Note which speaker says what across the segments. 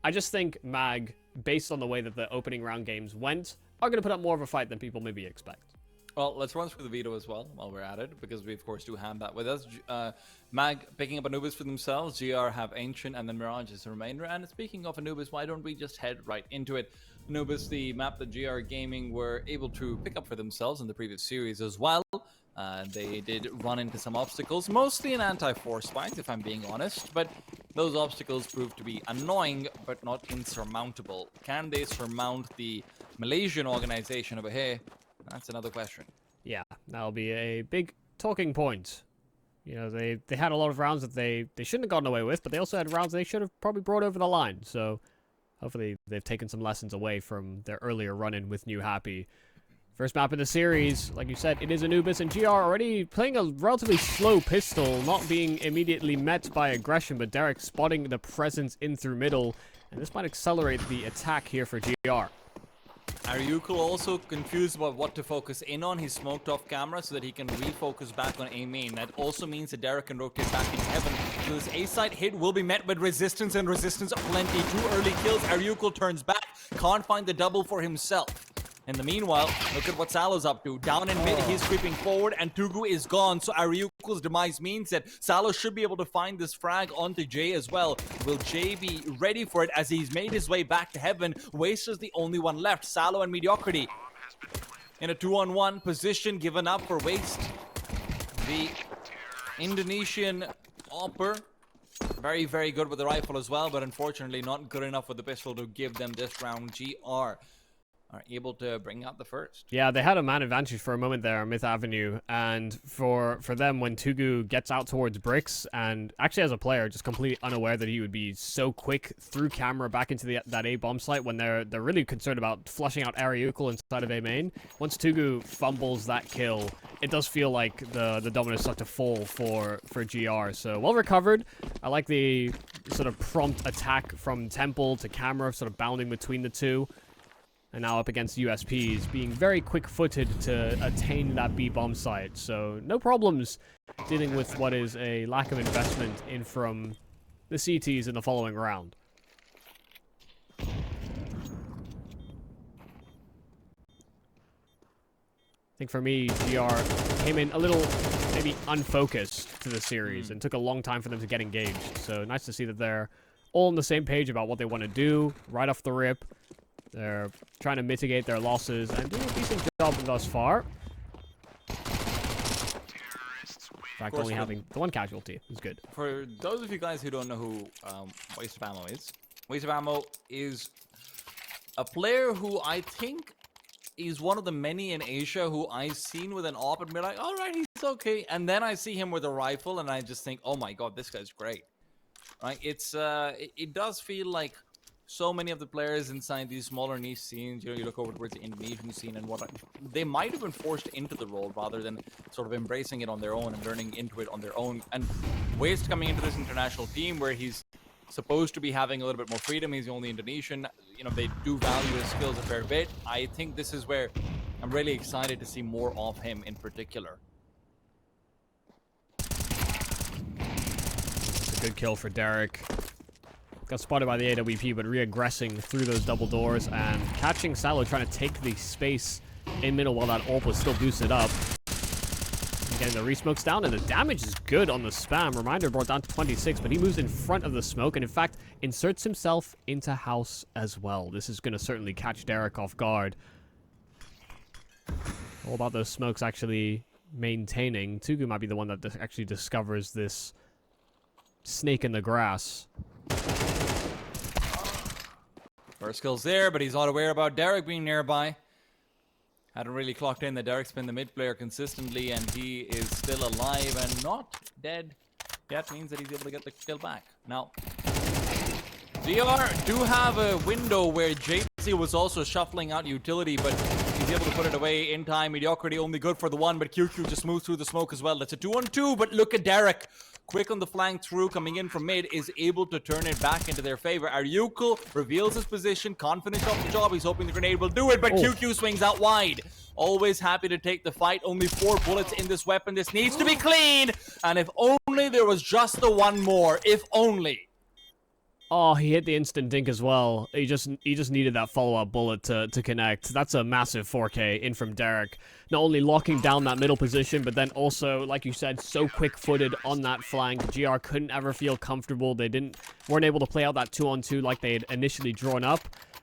Speaker 1: I just think MAG, based on the way that the opening round games went, are going to put up more of a fight than people maybe expect.
Speaker 2: Well, let's run through the veto as well while we're at it, because we of course do have that with us. MAG picking up Anubis for themselves, GR have Ancient, and then Mirage is the remainder. And speaking of Anubis, why don't we just head right into it? Anubis, the map that GR Gaming were able to pick up for themselves in the previous series as well. They did run into some obstacles, mostly in anti-force spikes, if I'm being honest, but those obstacles proved to be annoying, but not insurmountable. Can they surmount the Malaysian organization over here? That's another question.
Speaker 1: Yeah, that'll be a big talking point. You know, they had a lot of rounds that they shouldn't have gotten away with, but they also had rounds they should have probably brought over the line. So hopefully they've taken some lessons away from their earlier run-in with New Happy. First map in the series, like you said, it is Anubis, and GR already playing a relatively slow pistol, not being immediately met by aggression, but Derek spotting the presence in through middle, and this might accelerate the attack here for GR.
Speaker 2: Aryuko also confused about what to focus in on. He smoked off camera so that he can refocus back on A main. That also means that Derek can rotate back into heaven. So this A-side hit will be met with resistance, and resistance plenty. 2 early kills. Aryuko turns back. Can't find the double for himself. In the meanwhile, look at what Salo's up to. Down in mid, he's creeping forward, and Tugu is gone. So Aryuko's demise means that Salo should be able to find this frag onto Jay as well. Will Jay be ready for it as he's made his way back to heaven? Waste is the only one left. Salo and Mediocrity in a 2-on-1 position, given up for Waste. The Indonesian Opper, very, very good with the rifle as well, but unfortunately not good enough with the pistol to give them this round. GR are able to bring out the first.
Speaker 1: Yeah, they had a man advantage for a moment there on Myth Avenue, and for them, when Tugu gets out towards bricks, and actually as a player, just completely unaware that he would be so quick through camera back into that A bomb site when they're really concerned about flushing out Aryuko inside of A main. Once Tugu fumbles that kill, it does feel like the dominoes start to fall for GR. So well recovered. I like the sort of prompt attack from Temple to camera, sort of bounding between the two. And now up against USPs, being very quick-footed to attain that B bomb site. So no problems dealing with what is a lack of investment in from the CTs in the following round. I think for me, GR came in a little maybe unfocused to the series and took a long time for them to get engaged. So nice to see that they're all on the same page about what they want to do right off the rip. They're trying to mitigate their losses and doing a decent job thus far. In fact, only having the one casualty is good.
Speaker 2: For those of you guys who don't know who Waste of Ammo is a player who I think is one of the many in Asia who I've seen with an AWP and be like, all right, he's okay. And then I see him with a rifle and I just think, oh my god, this guy's great. Right? It does feel like so many of the players inside these smaller niche scenes, you know, you look over towards the Indonesian scene and what they might have been forced into the role rather than sort of embracing it on their own and learning into it on their own. And Waste coming into this international team where he's supposed to be having a little bit more freedom, he's the only Indonesian, you know, they do value his skills a fair bit. I think this is where I'm really excited to see more of him in particular.
Speaker 1: It's a good kill for Derek. Got spotted by the AWP, but re-aggressing through those double doors and catching Salo trying to take the space in middle while that AWP was still boosted up. And getting the re-smokes down, and the damage is good on the spam. Reminder brought down to 26, but he moves in front of the smoke and in fact inserts himself into house as well. This is going to certainly catch Derek off guard. All about those smokes actually maintaining. Tugu might be the one that actually discovers this snake in the grass.
Speaker 2: First skill's there, but he's not aware about Derek being nearby. Hadn't really clocked in that Derek's been the mid player consistently, and he is still alive and not dead. That means that he's able to get the kill back. Now, GR do have a window where JC was also shuffling out utility, but he's able to put it away in time. Mediocrity only good for the one, but qqGOD just moves through the smoke as well. That's a 2-on-2, but look at Derek. Quick on the flank through, coming in from mid, is able to turn it back into their favor. Aryuko reveals his position, can't finish off the job. He's hoping the grenade will do it, but qqGOD swings out wide. Always happy to take the fight. Only 4 bullets in this weapon. This needs to be clean. And if only there was just the one more. If only.
Speaker 1: Oh, he hit the instant dink as well. He just needed that follow-up bullet to connect. That's a massive 4K in from Derek. Not only locking down that middle position, but then also, like you said, so quick-footed on that flank. GR couldn't ever feel comfortable. They weren't able to play out that 2-on-2 like they had initially drawn up.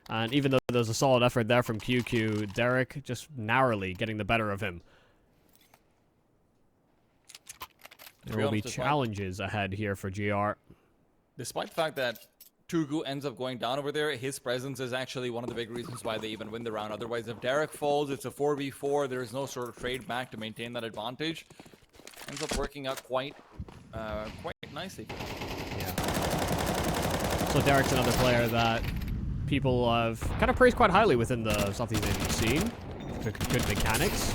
Speaker 1: And even though there's a solid effort there from qqGOD, Derek just narrowly getting the better of him. There will be challenges ahead here for GR.
Speaker 2: Despite the fact that Tugu ends up going down over there, his presence is actually one of the big reasons why they even win the round. Otherwise, if Derek falls, it's a 4v4. There's no sort of trade back to maintain that advantage. Ends up working out quite nicely.
Speaker 1: Yeah. So Derek's another player that people have kind of praised quite highly within the Southeast Asian scene. Good mechanics.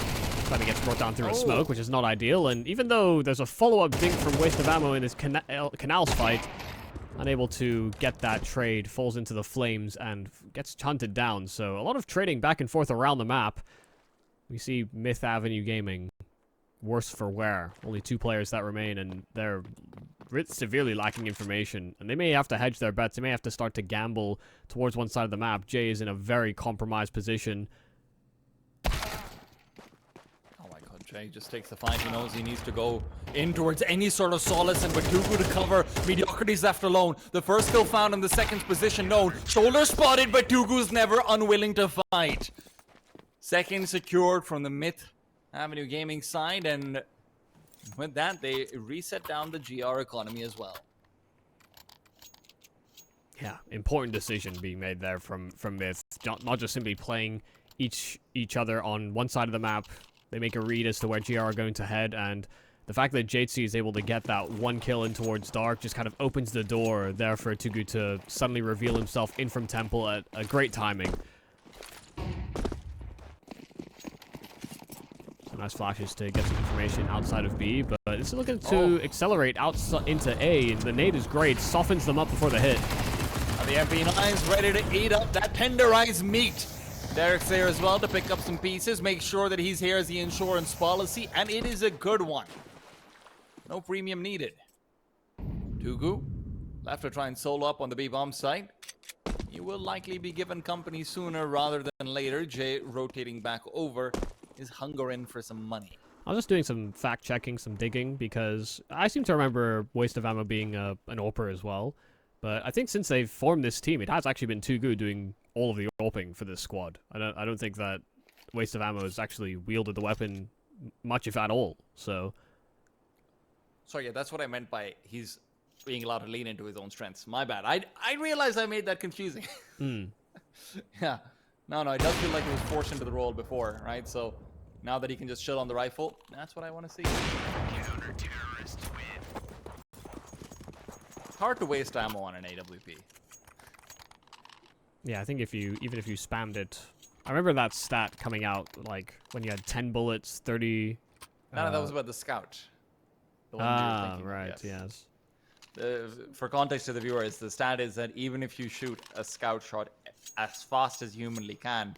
Speaker 1: But he gets brought down through a smoke, which is not ideal. And even though there's a follow-up dink from Waste of Ammo in his Canals fight, unable to get that trade, falls into the flames and gets hunted down. So a lot of trading back and forth around the map. We see Myth Avenue Gaming worse for wear. Only 2 players that remain, and they're severely lacking information. And they may have to hedge their bets. They may have to start to gamble towards one side of the map. Jay is in a very compromised position.
Speaker 2: He just takes the fight. He knows he needs to go in towards any sort of solace, and with Tugu to cover, mediocrity's left alone. The first kill found in the second position known. Shoulder spotted, but Tugu's never unwilling to fight. Second secured from the Myth Avenue Gaming side, and with that, they reset down the GR economy as well.
Speaker 1: Yeah, important decision being made there from Myth. Not just simply playing each other on one side of the map. They make a read as to where GR are going to head, and the fact that JC is able to get that 1 kill in towards Dark just kind of opens the door there for Tugu to suddenly reveal himself in from Temple at a great timing. Some nice flashes to get some information outside of B, but it's looking to accelerate out into A, and the nade is great, softens them up before the hit.
Speaker 2: And the MP9's ready to eat up that tenderized meat. Derek's there as well to pick up some pieces, make sure that he's here as the insurance policy, and it is a good one. No premium needed. Tugu, left to try and solo up on the B-bomb site. He will likely be given company sooner rather than later. Jay rotating back over is hungering for some money.
Speaker 1: I was just doing some fact-checking, some digging, because I seem to remember Waste of Ammo being an AWPer as well. But I think since they've formed this team, it has actually been Tugu doing all of the AWPing for this squad. I don't think that Waste of Ammo has actually wielded the weapon much, if at all. So,
Speaker 2: sorry, yeah, that's what I meant by he's being allowed to lean into his own strengths. My bad. I realized I made that confusing. Yeah. No, it does feel like he was forced into the role before, right? So now that he can just chill on the rifle, that's what I want to see. Counter-terrorists win. It's hard to waste ammo on an AWP.
Speaker 1: Yeah, I think even if you spammed it, I remember that stat coming out like when you had 10 bullets, 30.
Speaker 2: No, that was about the scout. The one you were thinking
Speaker 1: right,
Speaker 2: of,
Speaker 1: yes.
Speaker 2: For context to the viewers, the stat is that even if you shoot a scout shot as fast as humanly can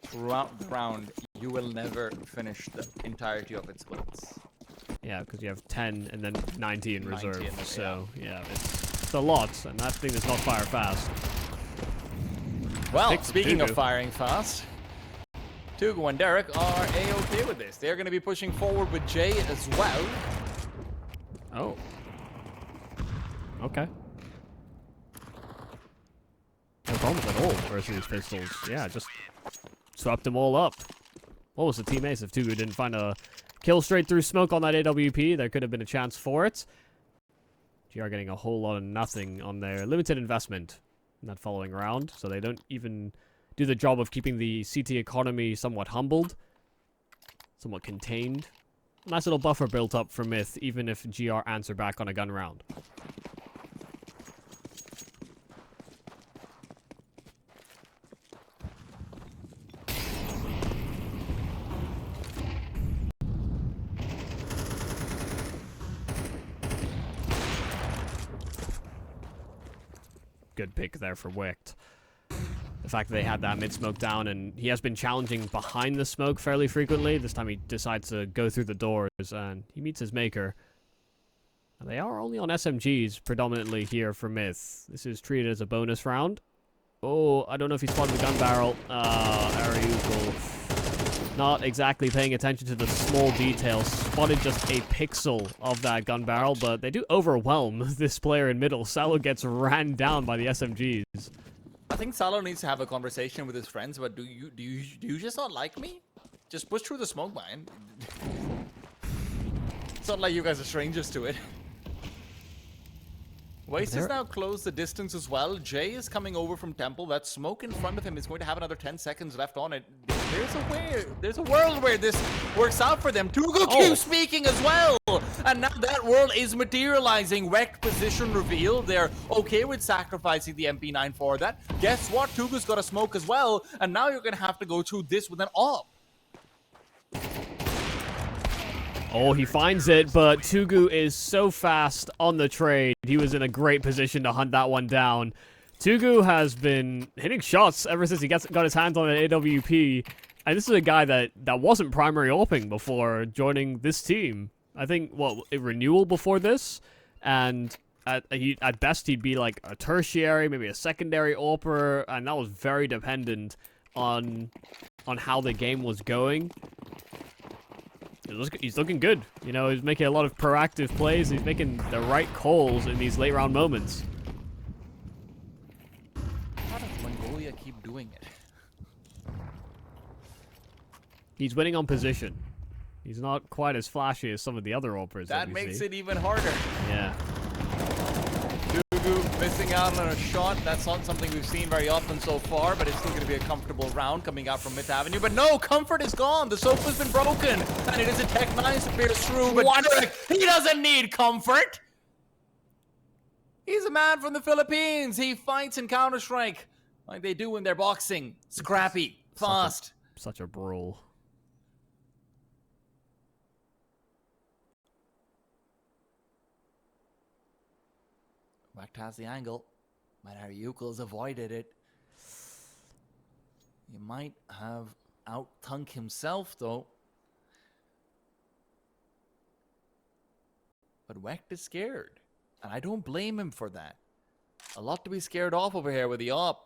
Speaker 2: throughout the round, you will never finish the entirety of its bullets.
Speaker 1: Yeah, because you have 10 and then 90 in reserve.
Speaker 2: 90 in the,
Speaker 1: so yeah, it's a lot, and that thing does not fire fast.
Speaker 2: Well, speaking of firing fast, Tugu and Derek are A-okay with this. They're going to be pushing forward with Jay as well.
Speaker 1: Oh. Okay. No problems at all versus these pistols. Yeah, just swept them all up. What was the team ace if Tugu didn't find a kill straight through smoke on that AWP? There could have been a chance for it. GR getting a whole lot of nothing on their limited investment in that following round, so they don't even do the job of keeping the CT economy somewhat humbled, somewhat contained. Nice little buffer built up for Myth, even if GR answer back on a gun round. Good pick there for Wicht. The fact that they had that mid-smoke down, and he has been challenging behind the smoke fairly frequently. This time he decides to go through the doors, and he meets his maker. They are only on SMGs predominantly here for Myth. This is treated as a bonus round. Oh, I don't know if he spotted the gun barrel. Ariuko. Not exactly paying attention to the small details. Spotted just a pixel of that gun barrel, but they do overwhelm this player in middle. Salo gets ran down by the SMGs.
Speaker 2: I think Salo needs to have a conversation with his friends, but do you just not like me? Just push through the smoke, man. It's not like you guys are strangers to it. Waste has now closed the distance as well. Jay is coming over from Temple. That smoke in front of him is going to have another 10 seconds left on it. There's a world where this works out for them. Tugu keeps speaking as well. And now that world is materializing. Wrecked position reveal. They're okay with sacrificing the MP9 for that. Guess what? Tugu's got a smoke as well. And now you're going to have to go through this with an AWP.
Speaker 1: Oh, he finds it, but Tugu is so fast on the trade. He was in a great position to hunt that one down. Tugu has been hitting shots ever since he got his hands on an AWP. And this is a guy that wasn't primary AWPing before joining this team. I think, a renewal before this? And at best, he'd be like a tertiary, maybe a secondary AWPer. And that was very dependent on how the game was going. He's looking good. You know, he's making a lot of proactive plays. He's making the right calls in these late round moments.
Speaker 2: How does Mongolia keep doing it?
Speaker 1: He's winning on position. He's not quite as flashy as some of the other AWPers
Speaker 2: That
Speaker 1: we
Speaker 2: makes
Speaker 1: see.
Speaker 2: it even harder.
Speaker 1: Yeah.
Speaker 2: Tugu missing out on a shot. That's not something we've seen very often so far, but it's still going to be a comfortable round coming out from Myth Avenue. But no, comfort is gone. The sofa's been broken, and it is a Tech 9 to pierce through. But he doesn't need comfort. He's a man from the Philippines. He fights in Counter-Strike like they do when they're boxing. Scrappy, fast.
Speaker 1: Such a brawl.
Speaker 2: Wrecked has the angle, but Ariuko's avoided it. He might have out-thunk himself, though. But Wecht is scared, and I don't blame him for that. A lot to be scared off over here with the AWP.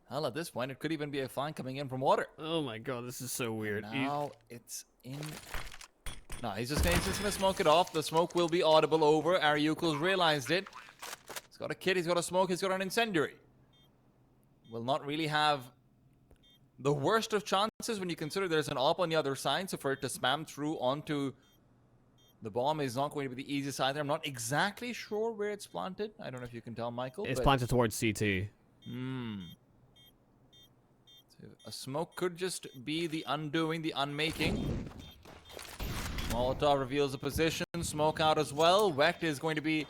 Speaker 2: Hell, at this point, it could even be a flank coming in from water.
Speaker 1: Oh my god, this is so weird.
Speaker 2: Now it's in... No, he's just gonna smoke it off. The smoke will be audible over. Ariuko's realized it. He's got a kit, he's got a smoke, he's got an incendiary. Will not really have the worst of chances when you consider there's an AWP on the other side, so for it to spam through onto the bomb is not going to be the easiest either. I'm not exactly sure where it's planted. I don't know if you can tell, Michael.
Speaker 1: It's planted towards CT.
Speaker 2: So a smoke could just be the undoing, the unmaking. Molotov reveals the position. Smoke out as well. Wecht is going to be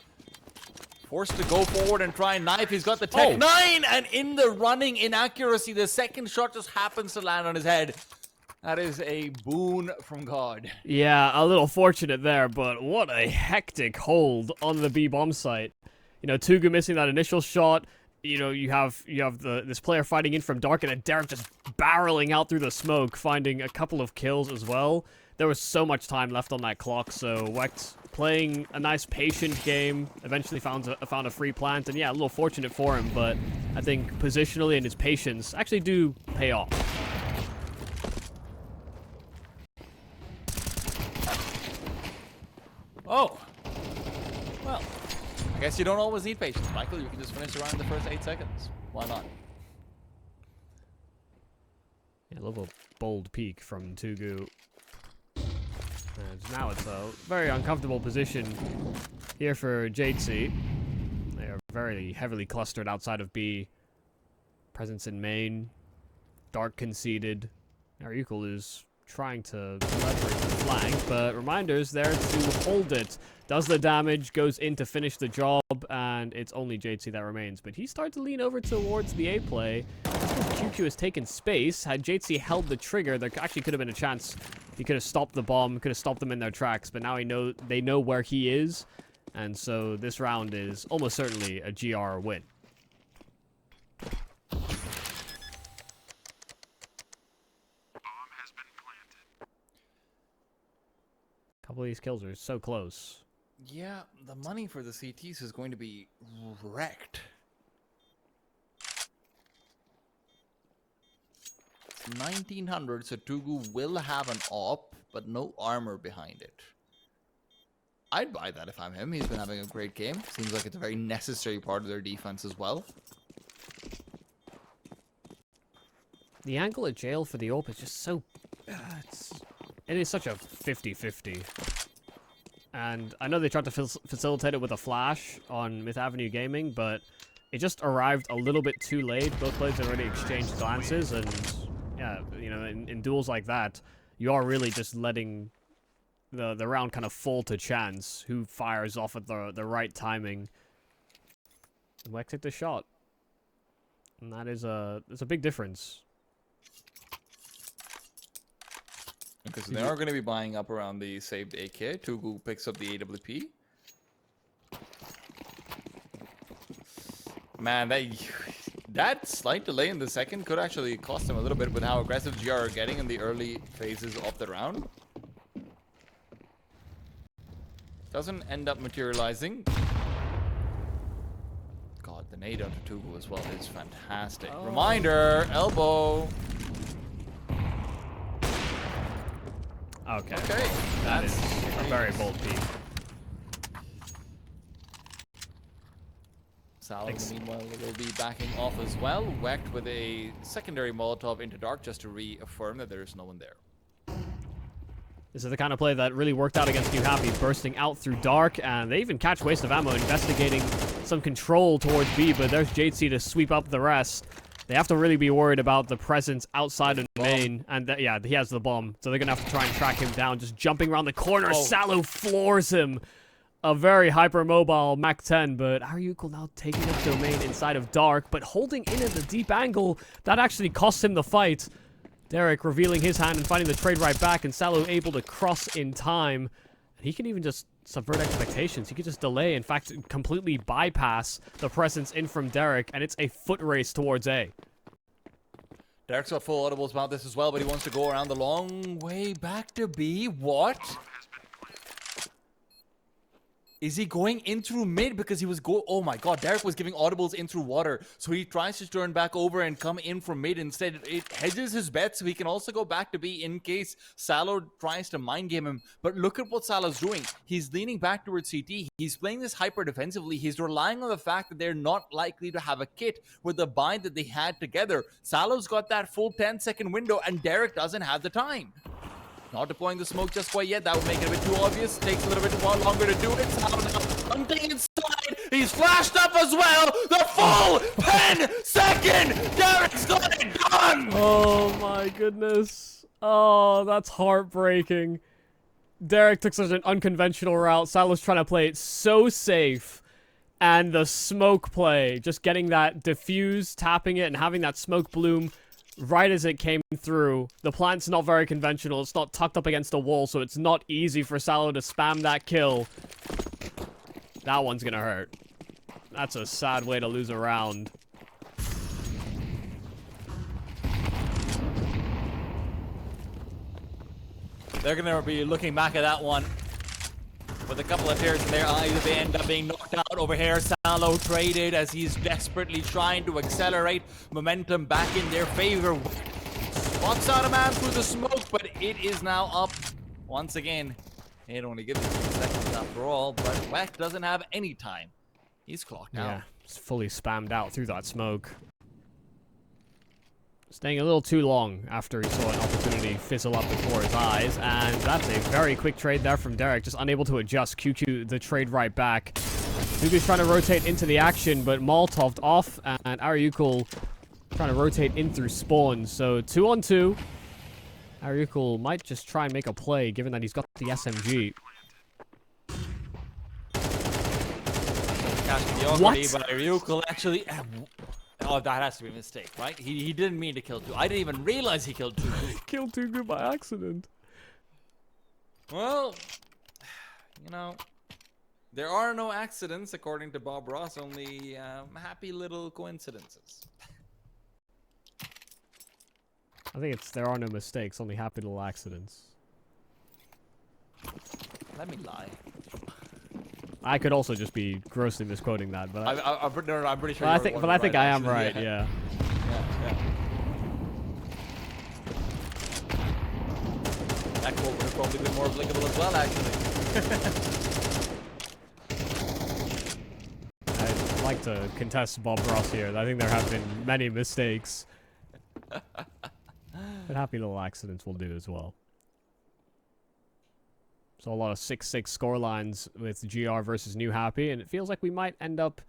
Speaker 2: forced to go forward and try and knife. He's got the Tech 9, and in the running inaccuracy, the second shot just happens to land on his head. That is a boon from God.
Speaker 1: Yeah, a little fortunate there, but what a hectic hold on the B bomb site. You know, Tugu missing that initial shot. You know, you have this player fighting in from dark, and then Derek just barreling out through the smoke, finding a couple of kills as well. There was so much time left on that clock, so Wecht playing a nice patient game, eventually found a free plant, and yeah, a little fortunate for him, but I think positionally and his patience actually do pay off.
Speaker 2: Oh. Well, I guess you don't always need patience, Michael. You can just finish around the first 8 seconds. Why not?
Speaker 1: Yeah, a little bold peek from Tugu. And now it's a very uncomfortable position here for JC. They are very heavily clustered outside of B. Presence in main. Dark conceded. Ariuko is trying to leverage the flank, but Reminder's there to hold it. Does the damage, goes in to finish the job, and it's only JC that remains. But he started to lean over towards the A play. QQ has taken space. Had JC held the trigger, there actually could have been a chance he could have stopped the bomb, could have stopped them in their tracks, but now they know where he is, and so this round is almost certainly a GR win. couple of these kills are so close.
Speaker 2: Yeah, the money for the CTs is going to be wrecked. 1900, so Tugu will have an op, but no armor behind it. I'd buy that if I'm him. He's been having a great game. Seems like it's a very necessary part of their defense as well.
Speaker 1: The angle at jail for the AWP is just so... it is such a 50-50. And I know they tried to facilitate it with a flash on Myth Avenue Gaming, but it just arrived a little bit too late. Both players had already exchanged glances, and yeah, you know, in duels like that, you are really just letting the round kind of fall to chance. Who fires off at the right timing. Weck took the shot. And that is there's a big difference.
Speaker 2: Because they are going to be buying up around the saved AK. Tugu picks up the AWP. Man, that slight delay in the second could actually cost him a little bit with how aggressive GR are getting in the early phases of the round. Doesn't end up materializing. God, the nade onto Tugu as well is fantastic. Oh. Reminder, elbow.
Speaker 1: Okay.
Speaker 2: That is
Speaker 1: a very bold peek.
Speaker 2: Salo, meanwhile, will be backing off as well. Wecked with a secondary Molotov into dark just to reaffirm that there is no one there.
Speaker 1: This is the kind of play that really worked out against New Happy, bursting out through dark, and they even catch waste of ammo, investigating some control towards B, but there's JC to sweep up the rest. They have to really be worried about the presence outside of main, and yeah, he has the bomb, so they're gonna have to try and track him down, just jumping around the corner. Oh. Salo floors him. A very hyper-mobile Mach 10, but Aryuko now taking up domain inside of dark, but holding in at the deep angle. That actually costs him the fight. Derek revealing his hand and finding the trade right back, and Salo able to cross in time. He can even just subvert expectations. He could just delay, in fact, completely bypass the presence in from Derek, and it's a foot race towards A.
Speaker 2: Derek's got full audibles about this as well, but he wants to go around the long way back to B. What? Is he going in through mid? Because he was oh my god, Derek was giving audibles in through water. So he tries to turn back over and come in from mid instead. It hedges his bet so he can also go back to B in case Salo tries to mind game him. But look at what Salo's doing. He's leaning back towards CT. He's playing this hyper defensively. He's relying on the fact that they're not likely to have a kit with the bind that they had together. Salo's got that full 10-second window and Derek doesn't have the time. Not deploying the smoke just quite yet. That would make it a bit too obvious. Takes a little bit longer to do it. Salo now hunting inside. He's flashed up as well. The full 10-second. Derek's got it done.
Speaker 1: Oh my goodness. Oh, that's heartbreaking. Derek took such an unconventional route. Salo's trying to play it so safe. And the smoke play, just getting that diffuse, tapping it, and having that smoke bloom right as it came through. The plant's not very conventional. It's not tucked up against a wall, so it's not easy for Salo to spam that kill. That one's gonna hurt. That's a sad way to lose a round.
Speaker 2: They're gonna be looking back at that one with a couple of tears in their eyes as they end up being knocked out over here. Salo traded as he's desperately trying to accelerate momentum back in their favor. Spots out a man through the smoke, but it is now up once again. It only gives it 2 seconds after all, but Weck doesn't have any time. He's clocked out.
Speaker 1: Yeah, it's fully spammed out through that smoke. Staying a little too long after he saw an opportunity fizzle up before his eyes, and that's a very quick trade there from Derek, just unable to adjust. QQ the trade right back. Tugu's trying to rotate into the action, but Molotov'd off, and Aryuko trying to rotate in through spawn. So 2-on-2. Aryuko might just try and make a play, given that he's got the SMG.
Speaker 2: What? But Aryuko actually... Oh, that has to be a mistake, right? He didn't mean to kill Tugu. I didn't even realize he killed Tugu.
Speaker 1: Killed Tugu by accident.
Speaker 2: Well, you know, there are no accidents, according to Bob Ross. Only happy little coincidences.
Speaker 1: I think it's there are no mistakes, only happy little accidents.
Speaker 2: Let me lie.
Speaker 1: I could also just be grossly misquoting that, but
Speaker 2: I'm pretty sure.
Speaker 1: I think I am right. Yeah.
Speaker 2: Yeah. That quote would have probably been more applicable as well, actually.
Speaker 1: I'd like to contest Bob Ross here. I think there have been many mistakes. But happy little accidents will do as well. So a lot of 6-6 scorelines with GR versus New Happy, and it feels like we might end up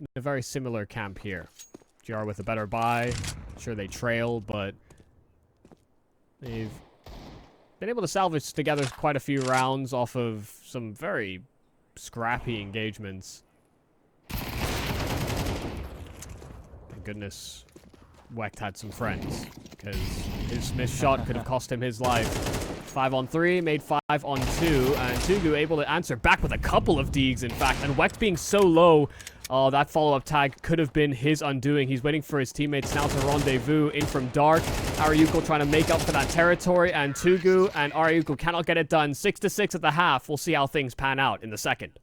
Speaker 1: in a very similar camp here. GR with a better buy. Sure, they trail, but they've been able to salvage together quite a few rounds off of some very scrappy engagements. Thank goodness Wecht had some friends, because his missed shot could have cost him his life. 5-on-3, made 5-on-2, and Tugu able to answer back with a couple of deegs, in fact, and Wecht being so low, that follow-up tag could have been his undoing. He's waiting for his teammates now to rendezvous in from dark. Ariuko trying to make up for that territory, and Tugu and Ariuko cannot get it done. 6-6 at the half. We'll see how things pan out in the second.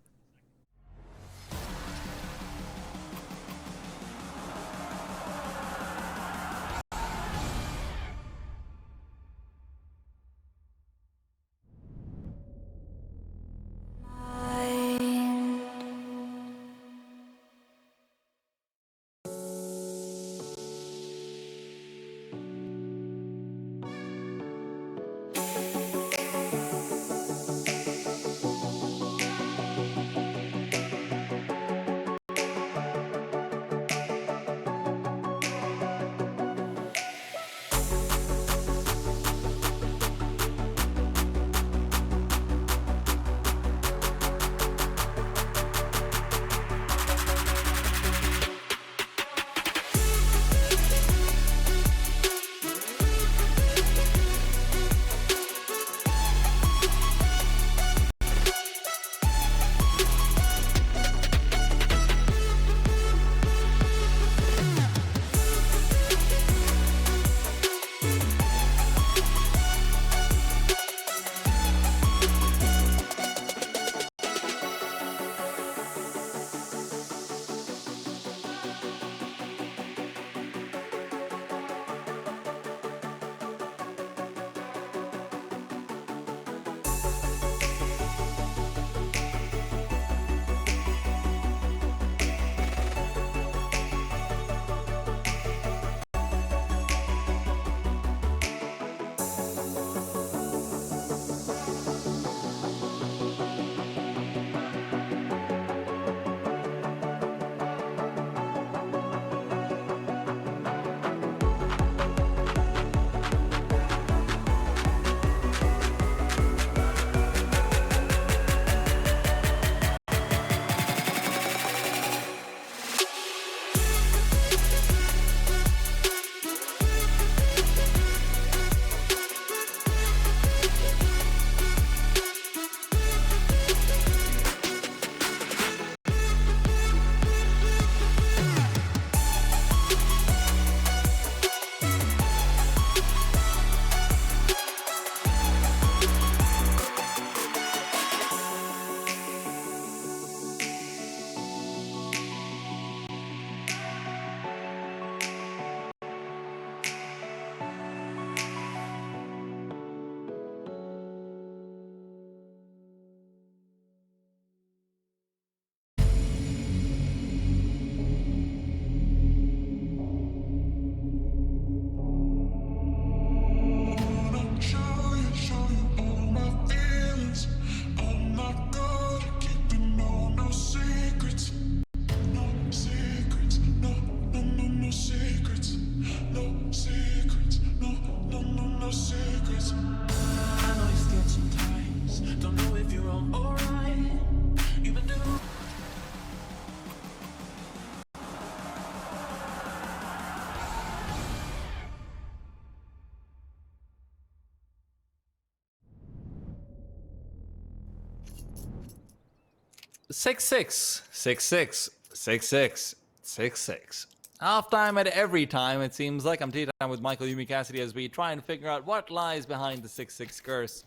Speaker 2: Six six, 6-6, 6-6, 6-6. Halftime at every time, it seems like. I'm tea time with Michael Yumi Cassidy as we try and figure out what lies behind the 6-6 curse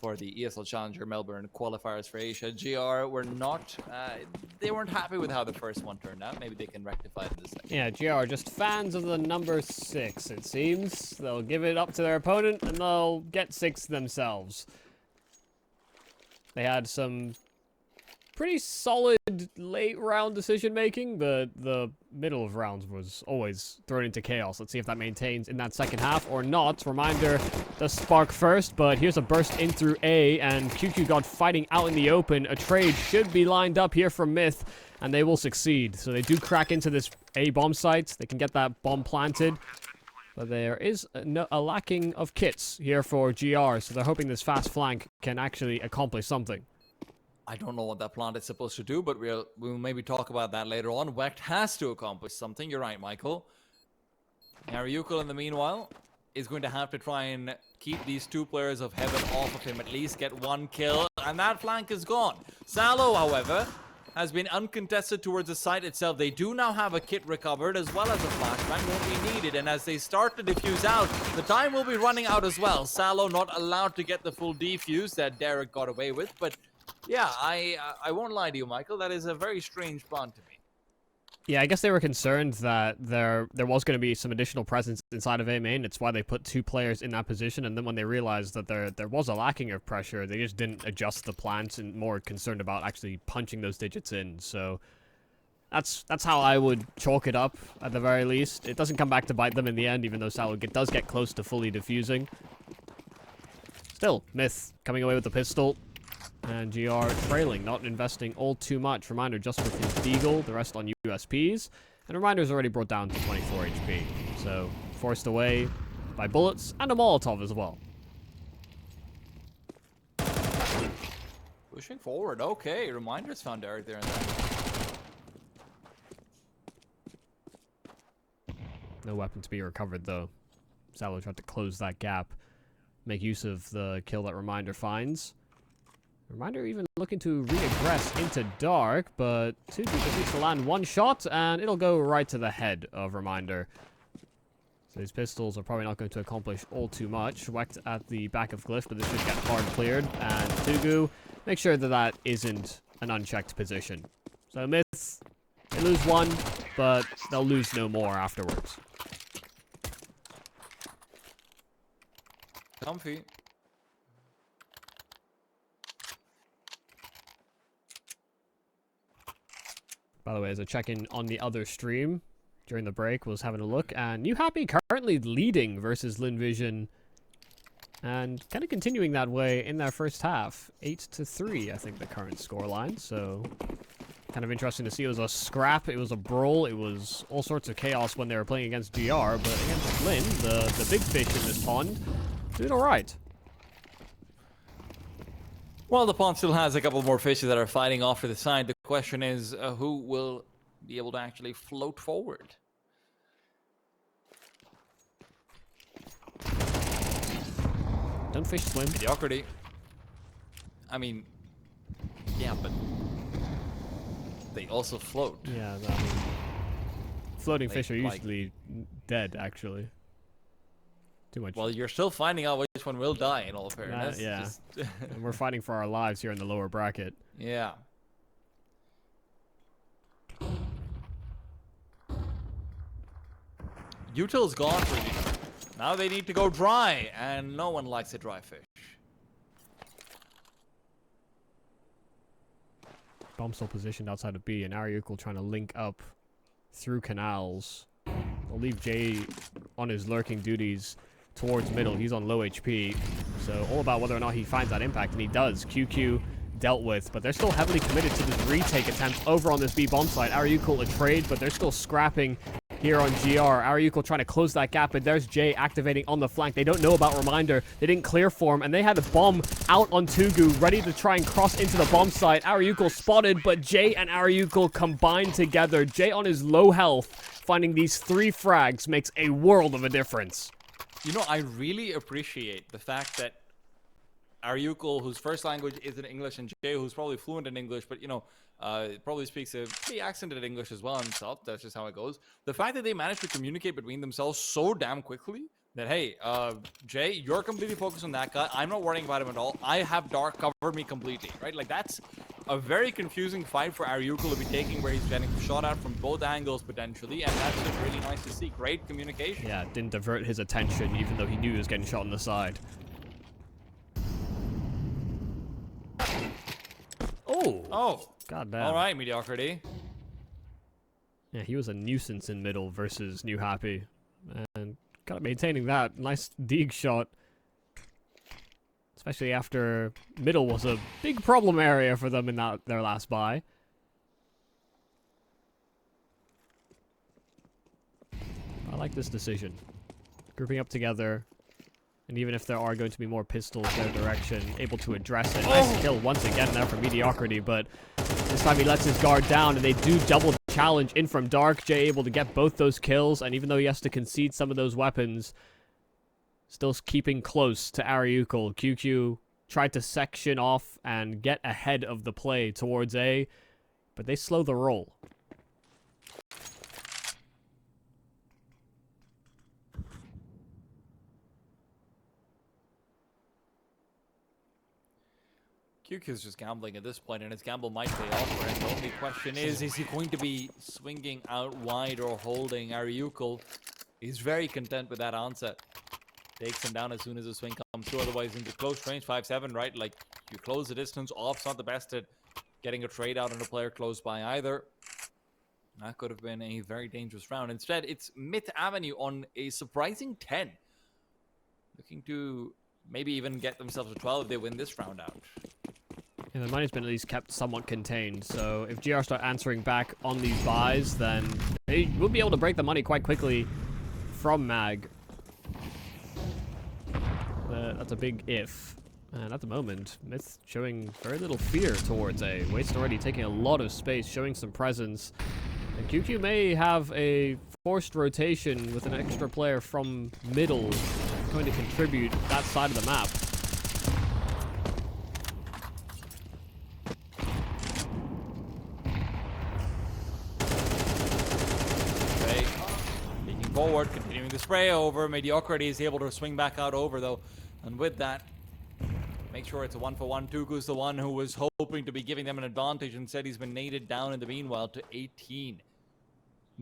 Speaker 2: for the ESL Challenger Melbourne qualifiers for Asia. GR were not, they weren't happy with how the first one turned out. Maybe they can rectify it in the second.
Speaker 1: Yeah, GR are just fans of the number 6, it seems. They'll give it up to their opponent, and they'll get 6 themselves. They had some pretty solid late round decision making, but the middle of rounds was always thrown into chaos. Let's see if that maintains in that second half or not. Reminder, the spark first, but here's a burst in through A, and qqGOD fighting out in the open. A trade should be lined up here from Myth, and they will succeed. So they do crack into this A bomb site. They can get that bomb planted. But there is a lacking of kits here for GR, so they're hoping this fast flank can actually accomplish something.
Speaker 2: I don't know what that plant is supposed to do, but we'll maybe talk about that later on. Wecht has to accomplish something. You're right, Michael. Ariukul, in the meanwhile, is going to have to try and keep these 2 players of Heaven off of him, at least get 1 kill, and that flank is gone. Salo, however, has been uncontested towards the site itself. They do now have a kit recovered, as well as a flashbang won't be needed, and as they start to defuse out, the time will be running out as well. Salo not allowed to get the full defuse that Derek got away with, but yeah, I won't lie to you, Michael. That is a very strange plant to me.
Speaker 1: Yeah, I guess they were concerned that there was going to be some additional presence inside of A main. It's why they put 2 players in that position, and then when they realized that there was a lacking of pressure, they just didn't adjust the plant and more concerned about actually punching those digits in. So that's how I would chalk it up at the very least. It doesn't come back to bite them in the end, even though Salo does get close to fully defusing. Still, Myth coming away with the pistol. And GR trailing, not investing all too much. Reminder just with his Deagle, the rest on USPs. And Reminder's already brought down to 24 HP. So, forced away by bullets and a Molotov as well.
Speaker 2: Pushing forward, okay. Reminder's found Derek there in that.
Speaker 1: No weapon to be recovered though. Salo tried to close that gap. Make use of the kill that Reminder finds. Reminder even looking to re-aggress into Dark, but Tugu just needs to land 1 shot, and it'll go right to the head of Reminder. So these pistols are probably not going to accomplish all too much. Wecht at the back of Glyph, but this should get hard cleared, and Tugu, make sure that that isn't an unchecked position. So Myth, they lose 1, but they'll lose no more afterwards.
Speaker 2: Comfy.
Speaker 1: By the way, as a check-in on the other stream during the break, was having a look, and New Happy currently leading versus Linvision, and kind of continuing that way in their first half. 8-3, I think, the current scoreline, so kind of interesting to see. It was a scrap, it was a brawl, it was all sorts of chaos when they were playing against GR, but against Lin, the big fish in this pond, doing alright.
Speaker 2: Well, the pond still has a couple more fishes that are fighting off to the side. The question is, who will be able to actually float forward?
Speaker 1: Don't fish swim.
Speaker 2: Mediocrity. I mean, yeah, but they also float.
Speaker 1: Yeah, I mean, floating fish are usually dead, actually. Too much.
Speaker 2: Well, you're still finding out which one will die, in all fairness.
Speaker 1: Yeah. And we're fighting for our lives here in the lower bracket.
Speaker 2: Yeah. Util's gone for these. Now they need to go dry, and no one likes a dry fish.
Speaker 1: Bomb still positioned outside of B, and Ariukul trying to link up through canals. I'll leave Jay on his lurking duties towards middle. He's on low HP, so all about whether or not he finds that impact, and he does. QQ dealt with, but they're still heavily committed to this retake attempt over on this B bomb site. Ariukul a trade, but they're still scrapping here on GR. Ariukul trying to close that gap, and there's Jay activating on the flank. They don't know about Reminder. They didn't clear for him, and they had a bomb out on Tugu, ready to try and cross into the bomb site. Ariukul spotted, but Jay and Ariukul combined together. Jay on his low health, finding these 3 frags makes a world of a difference.
Speaker 2: You know, I really appreciate the fact that Ariukul, whose first language isn't English, and Jay, who's probably fluent in English, but, you know, probably speaks a pretty accented English as well himself. That's just how it goes. The fact that they managed to communicate between themselves so damn quickly that, hey, Jay, you're completely focused on that guy. I'm not worrying about him at all. I have Dark cover me completely, right? Like, that's a very confusing fight for Ariuko to be taking, where he's getting shot at from both angles potentially, and that's just really nice to see. Great communication.
Speaker 1: Yeah, didn't divert his attention, even though he knew he was getting shot on the side.
Speaker 2: Oh.
Speaker 1: God damn.
Speaker 2: All right, mediocrity.
Speaker 1: Yeah, he was a nuisance in middle versus New Happy. And kind of maintaining that. Nice dig shot. Especially after middle was a big problem area for them in their last buy. I like this decision. Grouping up together. And even if there are going to be more pistols their direction, able to address it. Nice kill once again there for mediocrity, but this time he lets his guard down, and they do double challenge in from Dark. Jay able to get both those kills, and even though he has to concede some of those weapons, still keeping close to Ariuko. qqGOD tried to section off and get ahead of the play towards A, but they slow the roll.
Speaker 2: qqGOD's just gambling at this point, and his gamble might pay off for him. The only question is he going to be swinging out wide or holding Ariuko? He's very content with that answer. Takes him down as soon as the swing comes through, otherwise into close range, 5-7, right? Like, you close the distance, off's not the best at getting a trade out on a player close by either. That could have been a very dangerous round. Instead, it's Myth Avenue on a surprising 10. Looking to maybe even get themselves a 12 if they win this round out.
Speaker 1: Yeah, the money's been at least kept somewhat contained, so if GR start answering back on these buys, then they will be able to break the money quite quickly from Mag. That's a big if. And at the moment, Myth showing very little fear towards A. Waste already taking a lot of space, showing some presence. And qqGOD may have a forced rotation with an extra player from middle going to contribute that side of the map.
Speaker 2: Forward, continuing the spray over. Mediocrity is able to swing back out over, though. And with that, make sure it's a 1-for-1. Tugu's the one who was hoping to be giving them an advantage. Instead, he's been naded down in the meanwhile to 18.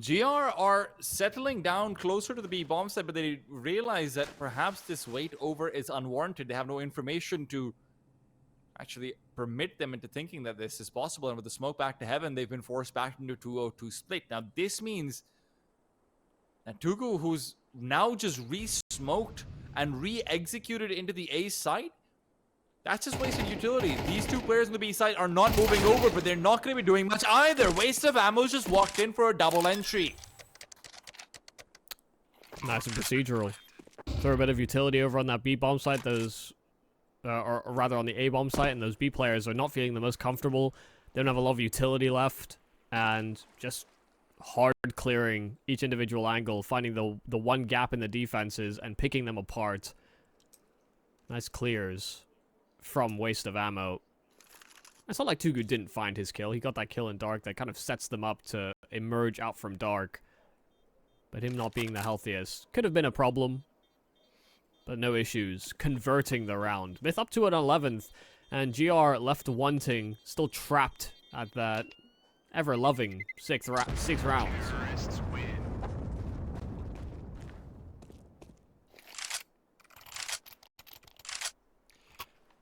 Speaker 2: GR are settling down closer to the B bomb site, but they realize that perhaps this wait over is unwarranted. They have no information to actually permit them into thinking that this is possible. And with the smoke back to heaven, they've been forced back into 2-0-2 split. Now, this means and Tugu, who's now just re-smoked and re-executed into the A site, that's just wasted utility. These two players on the B site are not moving over, but they're not going to be doing much either. Waste of ammo's just walked in for a double entry.
Speaker 1: Nice and procedural. Throw a bit of utility over on that B bomb site. Those, or rather on the A bomb site, and those B players are not feeling the most comfortable. They don't have a lot of utility left, and just hard clearing each individual angle, finding the one gap in the defenses and picking them apart. Nice clears from waste of ammo. It's not like Tugu didn't find his kill. He got that kill in Dark that kind of sets them up to emerge out from Dark. But him not being the healthiest could have been a problem. But no issues. Converting the round. Myth up to an 11th. And GR left wanting. Still trapped at that ever-loving six rounds.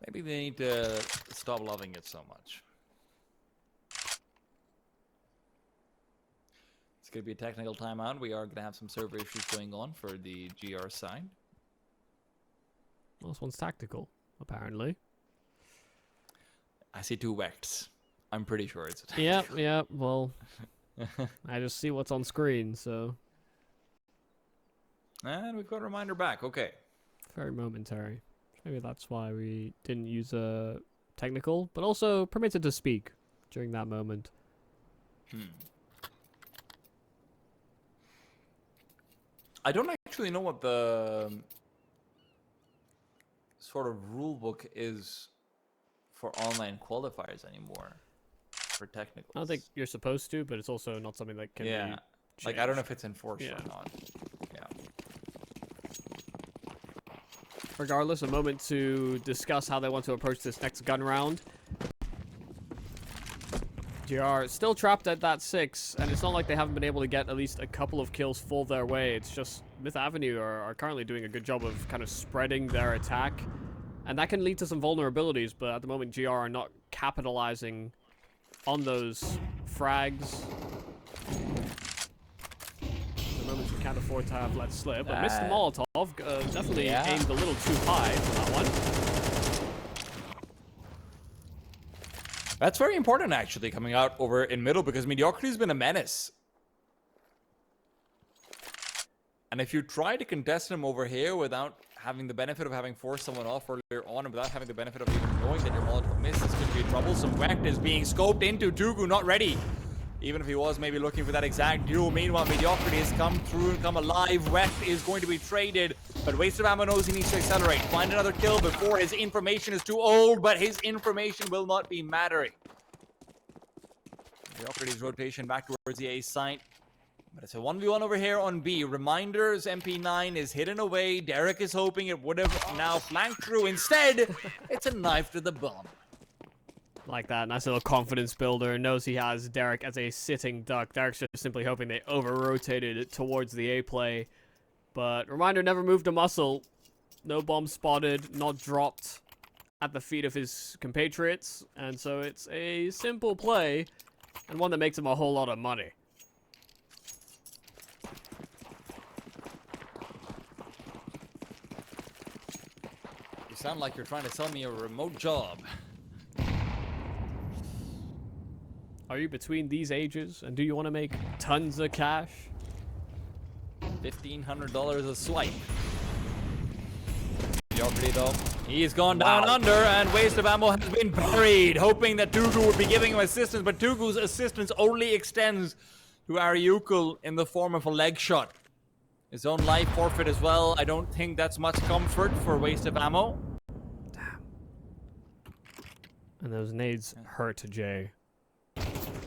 Speaker 2: Maybe they need to stop loving it so much. It's going to be a technical timeout. We are going to have some server issues going on for the GR side.
Speaker 1: Well, this one's tactical, apparently.
Speaker 2: I see 2 vects. I'm pretty sure it's a tactical.
Speaker 1: Yeah, well, I just see what's on screen, so.
Speaker 2: And we've got a reminder back, okay.
Speaker 1: Very momentary. Maybe that's why we didn't use a technical, but also permitted to speak during that moment.
Speaker 2: I don't actually know what the sort of rule book is for online qualifiers anymore. For technicals.
Speaker 1: I don't think you're supposed to, but it's also not something that can be
Speaker 2: like, I don't know if it's enforced or not. Yeah.
Speaker 1: regardless, a moment to discuss how they want to approach this next gun round. GR still trapped at that 6, and it's not like they haven't been able to get at least a couple of kills fall their way. It's just Myth Avenue are currently doing a good job of kind of spreading their attack, and that can lead to some vulnerabilities, but at the moment GR are not capitalizing on those frags. The moment you can't afford to have let slip, but missed the Molotov, definitely aimed a little too high for that one.
Speaker 2: That's very important, actually, coming out over in middle, because mediocrity's been a menace. And if you try to contest him over here without having the benefit of having forced someone off earlier on, and without having the benefit of even knowing that your Molotov missed, this could be troublesome. qqGOD is being scoped into. Tugu not ready. Even if he was maybe looking for that exact duel. Meanwhile, mediocrity has come through and come alive. qqGOD is going to be traded, but Waste of Ammo knows he needs to accelerate. Find another kill before his information is too old, but his information will not be mattering. Mediocrity's rotation back towards the A site. But it's a 1v1 over here on B. Reminders, MP9 is hidden away. Derek is hoping it would have now flanked through. Instead, it's a knife to the bum.
Speaker 1: Like that, nice little confidence builder. Knows he has Derek as a sitting duck. Derek's just simply hoping they over-rotated it towards the A play. But Reminder never moved a muscle. No bomb spotted, not dropped at the feet of his compatriots. And so it's a simple play, and one that makes him a whole lot of money.
Speaker 2: You sound like you're trying to sell me a remote job.
Speaker 1: Are you between these ages, and do you want to make tons of cash?
Speaker 2: $1,500 a swipe. Mediocrity though. He's gone down under, and Waste of Ammo has been buried, hoping that Tugu would be giving him assistance, but Tugu's assistance only extends to Ariukul in the form of a leg shot. His own life forfeit as well. I don't think that's much comfort for Waste of Ammo.
Speaker 1: Damn. And those nades hurt Jay.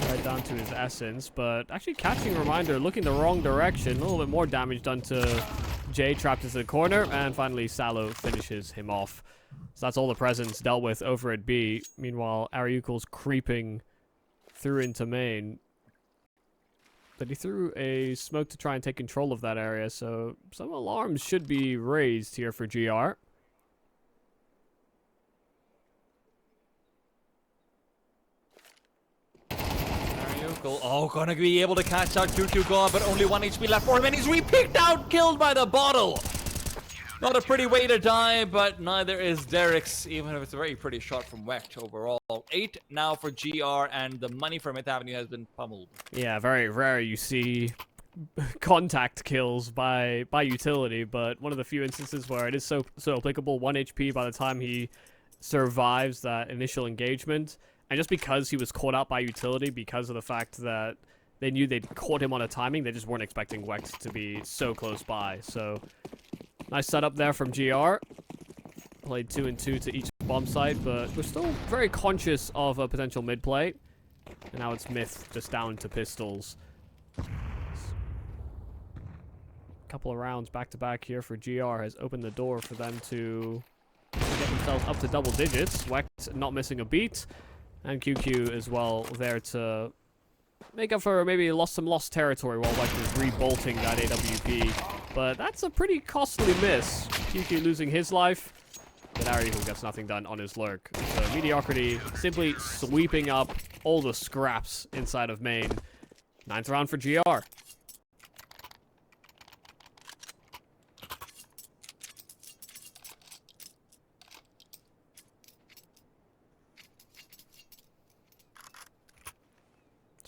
Speaker 1: Right down to his essence, but actually catching Reminder, looking the wrong direction. A little bit more damage done to Jay, trapped into the corner, and finally Salo finishes him off. So that's all the presence dealt with over at B. Meanwhile, Ariukul's creeping through into main. But he threw a smoke to try and take control of that area, so some alarms should be raised here for GR.
Speaker 2: Oh, gonna be able to catch out qqGOD, but only 1 HP left for him, and he's re-picked out, killed by the bottle. Not a pretty way to die, but neither is Derek's, even if it's a very pretty shot from qqGOD overall. 8 now for GR, and the money for Myth Avenue has been pummeled.
Speaker 1: Yeah, very rare you see contact kills by utility, but one of the few instances where it is so applicable. 1 HP by the time he survives that initial engagement. And just because he was caught out by utility, because of the fact that they knew they'd caught him on a timing, they just weren't expecting qqGOD to be so close by. So, nice setup there from GR. Played 2 and 2 to each bomb site, but we're still very conscious of a potential mid play. And now it's Myth just down to pistols. Couple of rounds back to back here for GR has opened the door for them to get themselves up to double digits. qqGOD not missing a beat. And qqQ as well there to make up for maybe some lost territory while qqGOD is re-bolting that AWP. But that's a pretty costly miss. qqQ losing his life, but Ariukul gets nothing done on his lurk. So Mediocrity simply sweeping up all the scraps inside of main. 9th round for GR.